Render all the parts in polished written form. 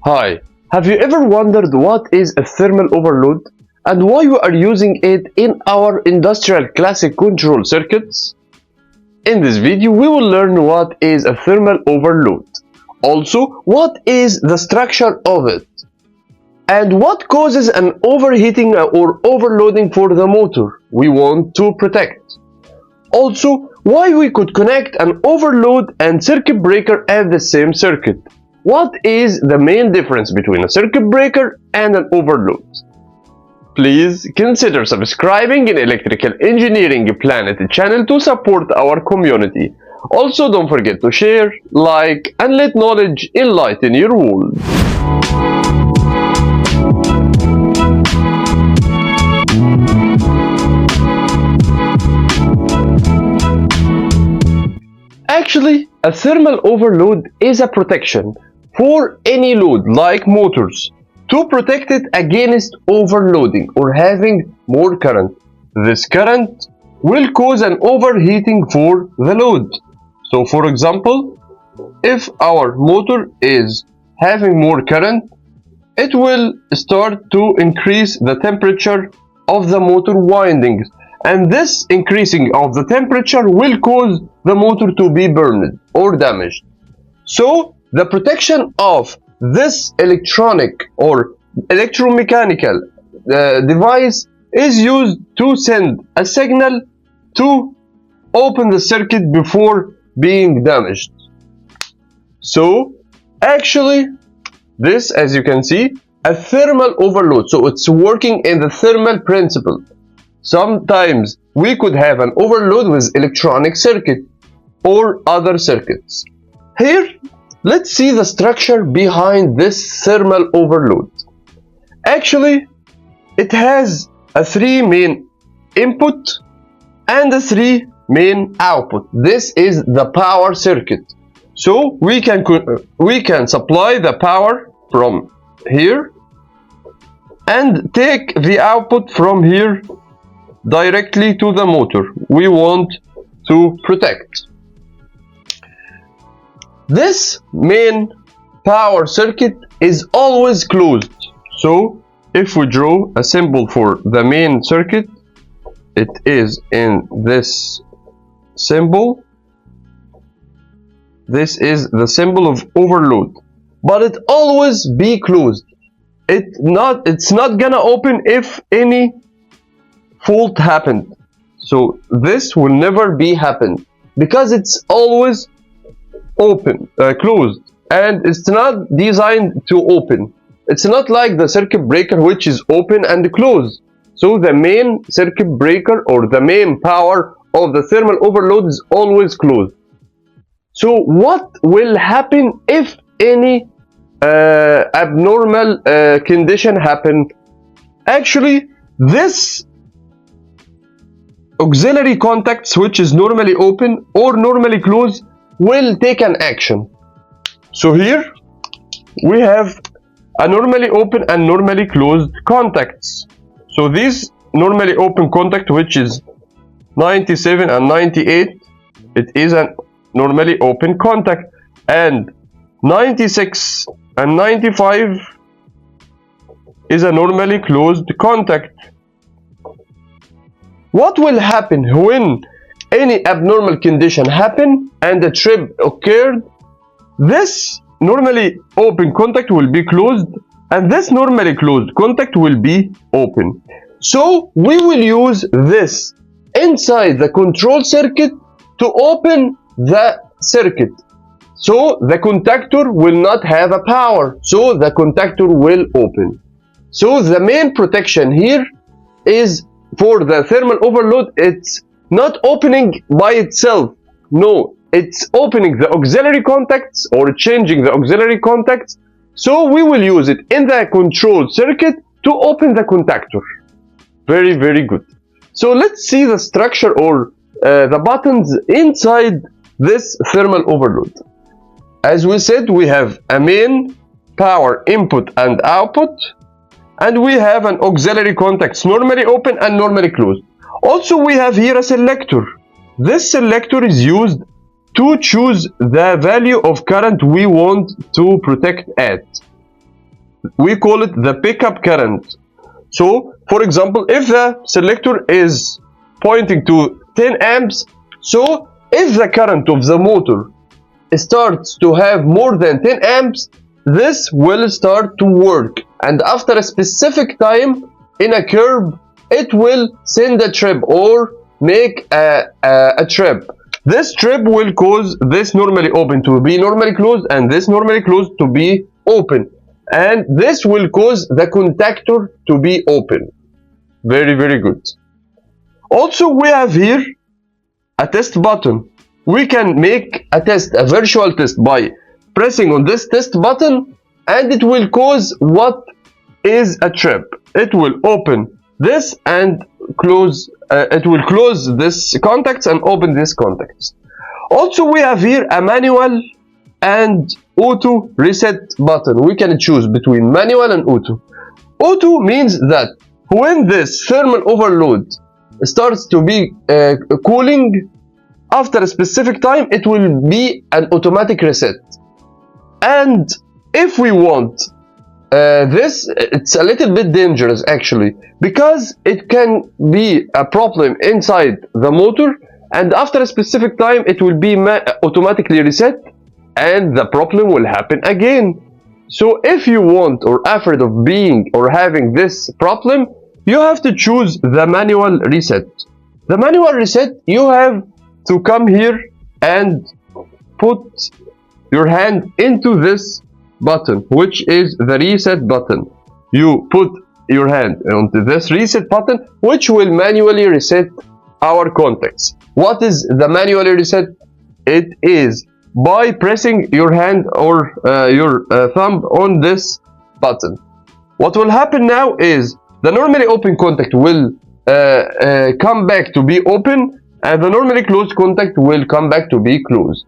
Hi, have you ever wondered what is a thermal overload and why we are using it in our industrial classic control circuits? In this video, we will learn what is a thermal overload, also what is the structure of it, and what causes an overheating or overloading for the motor we want to protect. Also, why we could connect an overload and circuit breaker at the same circuit. What is the main difference between a circuit breaker and an overload? Please consider subscribing in Electrical Engineering Planet channel to support our community. Also, don't forget to share, like, and let knowledge enlighten your world. Actually, a thermal overload is a protection for any load like motors to protect it against overloading or having more current. This current will cause an overheating for the load. So for example, if our motor is having more current, it will start to increase the temperature of the motor windings, and this increasing of the temperature will cause the motor to be burned or damaged. So the protection of this electronic or electromechanical device is used to send a signal to open the circuit before being damaged. So actually this, as you can see, a thermal overload, so it's working in the thermal principle. Sometimes we could have an overload with electronic circuit or other circuits. Here, let's see the structure behind this thermal overload. Actually, it has a 3 main input and a 3 main output. This is the power circuit. So we can supply the power from here and take the output from here directly to the motor we want to protect. This main power circuit is always closed. So if we draw a symbol for the main circuit, it is in this symbol. This is the symbol of overload, but it always be closed. It's not gonna open if any fault happened. So this will never be happen because it's always closed, and it's not designed to open. It's not like the circuit breaker which is open and closed. So the main circuit breaker or the main power of the thermal overload is always closed. So what will happen if any abnormal condition happen? Actually, this auxiliary contact switch is normally open or normally closed will take an action. So here we have a normally open and normally closed contacts. So these normally open contact, which is 97 and 98, it is a normally open contact, and 96 and 95 is a normally closed contact. What will happen when any abnormal condition happened and a trip occurred? This normally open contact will be closed and this normally closed contact will be open. So we will use this inside the control circuit to open the circuit. So the contactor will not have a power, so the contactor will open. So the main protection here is for the thermal overload. It's not opening by itself. No, it's opening the auxiliary contacts or changing the auxiliary contacts. So we will use it in the control circuit to open the contactor. Very, very good. So let's see the structure or the buttons inside this thermal overload. As we said, we have a main power input and output, and we have an auxiliary contacts normally open and normally closed. Also, we have here a selector. This selector is used to choose the value of current we want to protect at. we call it the pickup current. So, for example, if the selector is pointing to 10 amps, so if the current of the motor starts to have more than 10 amps, this will start to work, and after a specific time in a curve, it will send a trip or make a trip. This trip will cause this normally open to be normally closed and this normally closed to be open, and this will cause the contactor to be open. Very, very good. Also, we have here a test button. We can make a test, a virtual test, by pressing on this test button, and it will cause what is a trip. It will open this and close, it will close this contacts and open this contacts. Also, we have here a manual and auto reset button. We can choose between manual and auto. Auto means that when this thermal overload starts to be cooling, after a specific time, it will be an automatic reset. And if we want this, it's a little bit dangerous actually, because it can be a problem inside the motor, and after a specific time it will be automatically reset and the problem will happen again. So if you want or afraid of being or having this problem, you have to choose the manual reset. The manual reset, you have to come here and put your hand into this button, which is the reset button. You put your hand onto this reset button, which will manually reset our contacts. What is the manually reset? It is by pressing your hand or your thumb on this button. What will happen now is the normally open contact will come back to be open, and the normally closed contact will come back to be closed.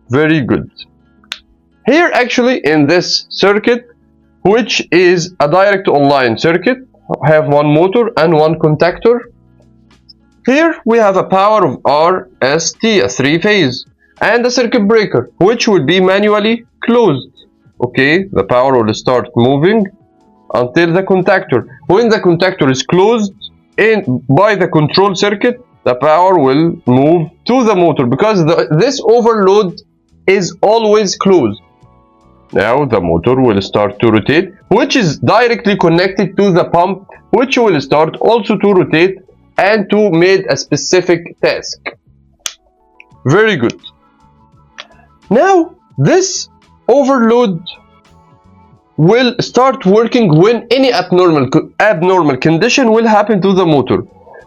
Very good. Here actually in this circuit, which is a direct online circuit, have one motor and one contactor. Here we have a power of RST, a 3-phase, and a circuit breaker, which will be manually closed. Okay, the power will start moving until the contactor. When the contactor is closed by the control circuit, the power will move to the motor, because this overload is always closed. Now the motor will start to rotate, which is directly connected to the pump, which will start also to rotate and to make a specific task. Very good. Now this overload will start working when any abnormal condition will happen to the motor.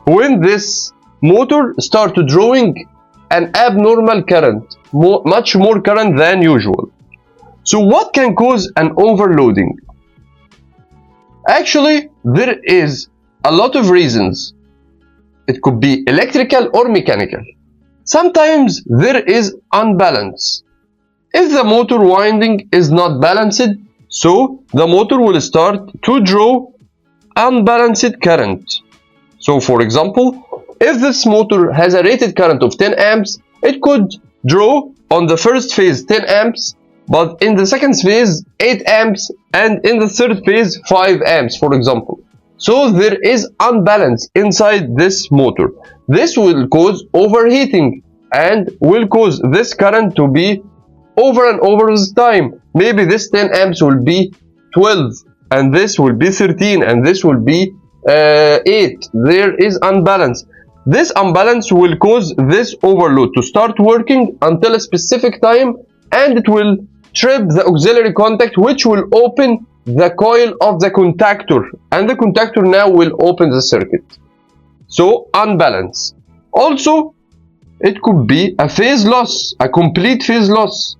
When this motor start drawing an abnormal current, much more current than usual. So what can cause an overloading? Actually, there is a lot of reasons. It could be electrical or mechanical. Sometimes there is unbalance. If the motor winding is not balanced, so the motor will start to draw unbalanced current. So for example, if this motor has a rated current of 10 amps, it could draw on the first phase 10 amps, but in the second phase 8 amps, and in the third phase 5 amps, for example. So there is unbalance inside this motor. This will cause overheating and will cause this current to be over and over this time. Maybe this 10 amps will be 12, and this will be 13, and this will be 8. There is unbalance. This unbalance will cause this overload to start working until a specific time, and it will trip the auxiliary contact, which will open the coil of the contactor, and the contactor now will open the circuit. So unbalance. Also, it could be a phase loss, a complete phase loss.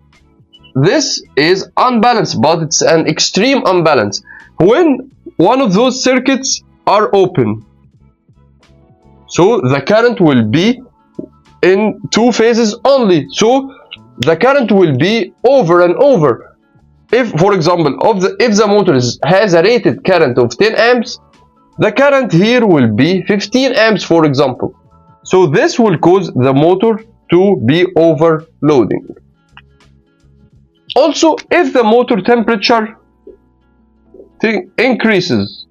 This is unbalanced, but it's an extreme unbalance. When one of those circuits are open, so the current will be in 2 phases only. So the current will be over and over. If, for example, if the motor has a rated current of 10 amps, the current here will be 15 amps, for example. So this will cause the motor to be overloading. Also, if the motor temperature increases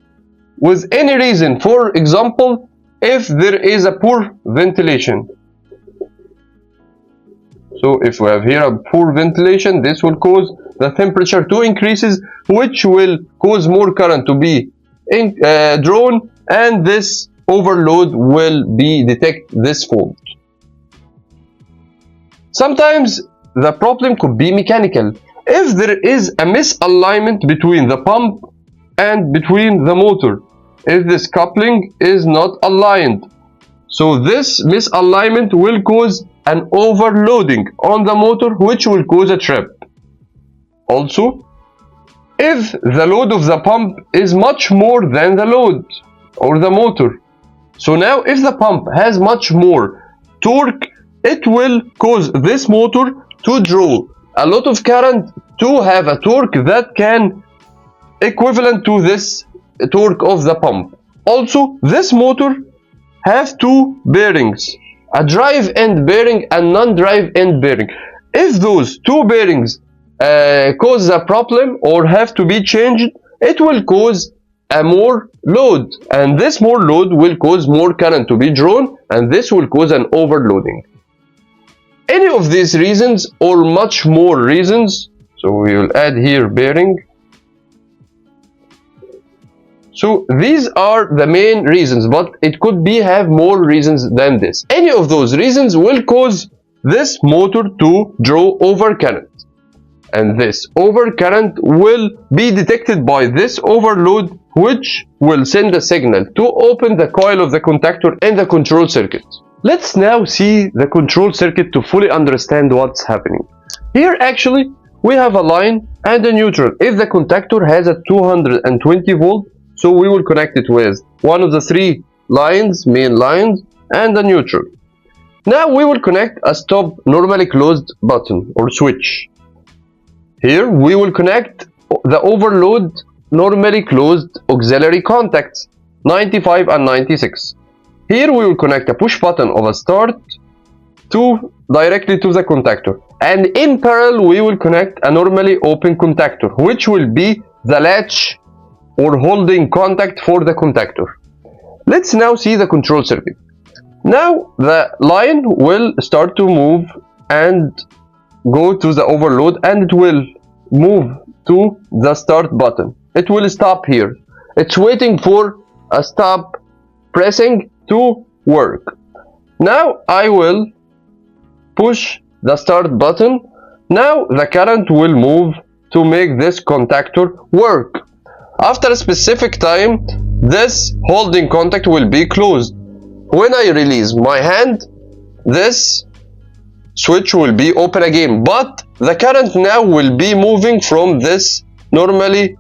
with any reason. For example, if there is a poor ventilation. So if we have here a poor ventilation, this will cause the temperature to increases, which will cause more current to be drawn, and this overload will be detect this fault. Sometimes the problem could be mechanical. If there is a misalignment between the pump and between the motor, if this coupling is not aligned, so this misalignment will cause an overloading on the motor, which will cause a trip. Also, if the load of the pump is much more than the load or the motor, so now if the pump has much more torque, it will cause this motor to draw a lot of current to have a torque that can equivalent to this torque of the pump. Also, this motor have two bearings, a drive end bearing and non-drive end bearing. If those two bearings cause a problem or have to be changed, it will cause a more load, and this more load will cause more current to be drawn, and this will cause an overloading. Any of these reasons or much more reasons, so we will add here bearing. So these are the main reasons, but it could be have more reasons than this. Any of those reasons will cause this motor to draw overcurrent, and this overcurrent will be detected by this overload, which will send a signal to open the coil of the contactor in the control circuit. Let's now see the control circuit to fully understand what's happening. Here actually we have a line and a neutral. If the contactor has a 220 volt, so we will connect it with one of the three lines, main lines, and a neutral. Now we will connect a stop normally closed button or switch. Here we will connect the overload normally closed auxiliary contacts 95 and 96. Here we will connect a push button of a start directly to the contactor, and in parallel we will connect a normally open contactor, which will be the latch or holding contact for the contactor. Let's now see the control circuit. Now the line will start to move and go to the overload, and it will move to the start button. It will stop here. It's waiting for a stop pressing to work. Now I will push the start button. Now the current will move to make this contactor work. After a specific time, this holding contact will be closed. When I release my hand, this switch will be open again, but the current now will be moving from this normally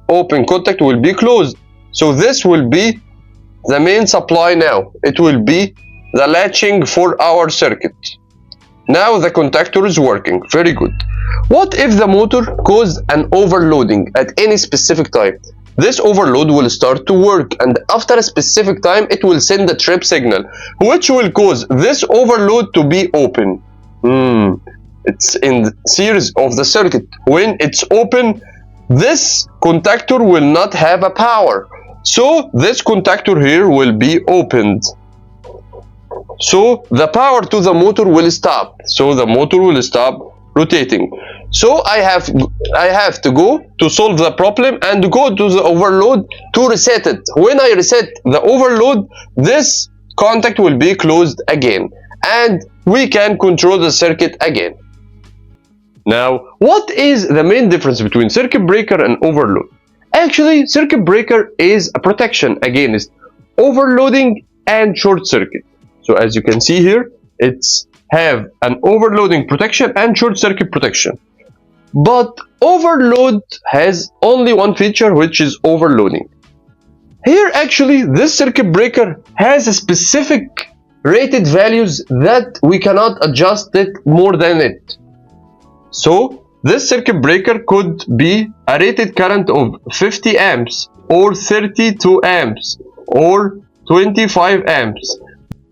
open contact will be closed. So this will be the main supply now. It will be the latching for our circuit. Now the contactor is working. Very good. What if the motor caused an overloading at any specific time? This overload will start to work, and after a specific time it will send a trip signal, which will cause this overload to be open. It's in the series of the circuit. When it's open, this contactor will not have a power, so this contactor here will be opened. So the power to the motor will stop. So the motor will stop rotating. So I have to go to solve the problem and go to the overload to reset it. When I reset the overload, this contact will be closed again, and we can control the circuit again. Now, what is the main difference between circuit breaker and overload? Actually, circuit breaker is a protection against overloading and short circuit. So as you can see here, it's have an overloading protection and short circuit protection. But overload has only one feature, which is overloading. Here actually this circuit breaker has a specific rated values that we cannot adjust it more than it. So this circuit breaker could be a rated current of 50 amps or 32 amps or 25 amps.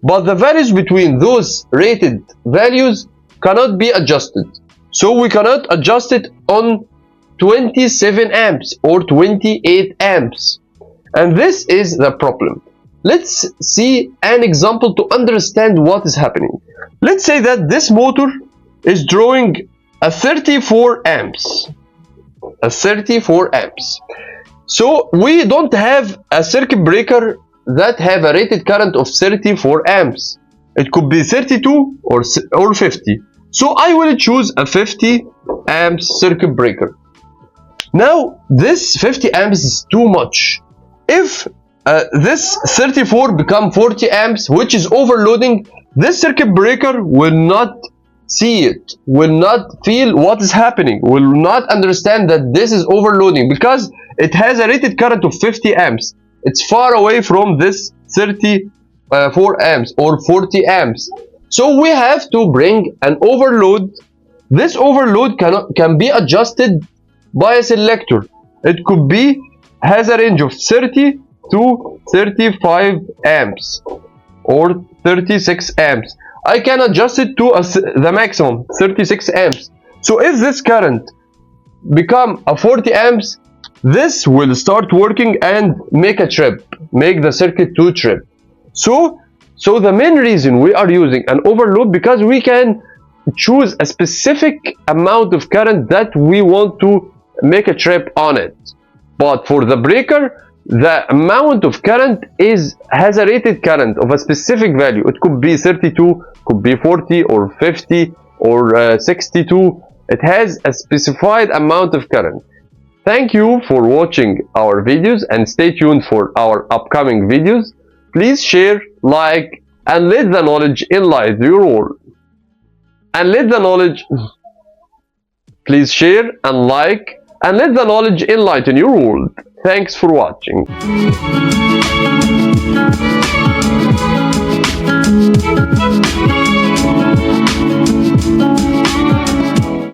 But the values between those rated values cannot be adjusted. So we cannot adjust it on 27 amps or 28 amps. And this is the problem. Let's see an example to understand what is happening. Let's say that this motor is drawing a 34 amps. So we don't have a circuit breaker that have a rated current of 34 amps. It could be 32 or 50. So I will choose a 50 amps circuit breaker. Now this 50 amps is too much. If this 34 become 40 amps, which is overloading, this circuit breaker will not see it, will not feel what is happening, will not understand that this is overloading because it has a rated current of 50 amps. It's far away from this 34 amps or 40 amps. So we have to bring an overload. This overload can be adjusted by a selector. It could be has a range of 30 to 35 amps or 36 amps. I can adjust it to the maximum 36 amps. So if this current become a 40 amps, this will start working and make a trip, make the circuit to trip. So the main reason we are using an overload because we can choose a specific amount of current that we want to make a trip on it. But for the breaker, the amount of current has a rated current of a specific value. It could be 32, could be 40 or 50 or 62. It has a specified amount of current. Thank you for watching our videos and stay tuned for our upcoming videos. Please share, like, and let the knowledge enlighten your world. Please share and like and let the knowledge enlighten your world. Thanks for watching.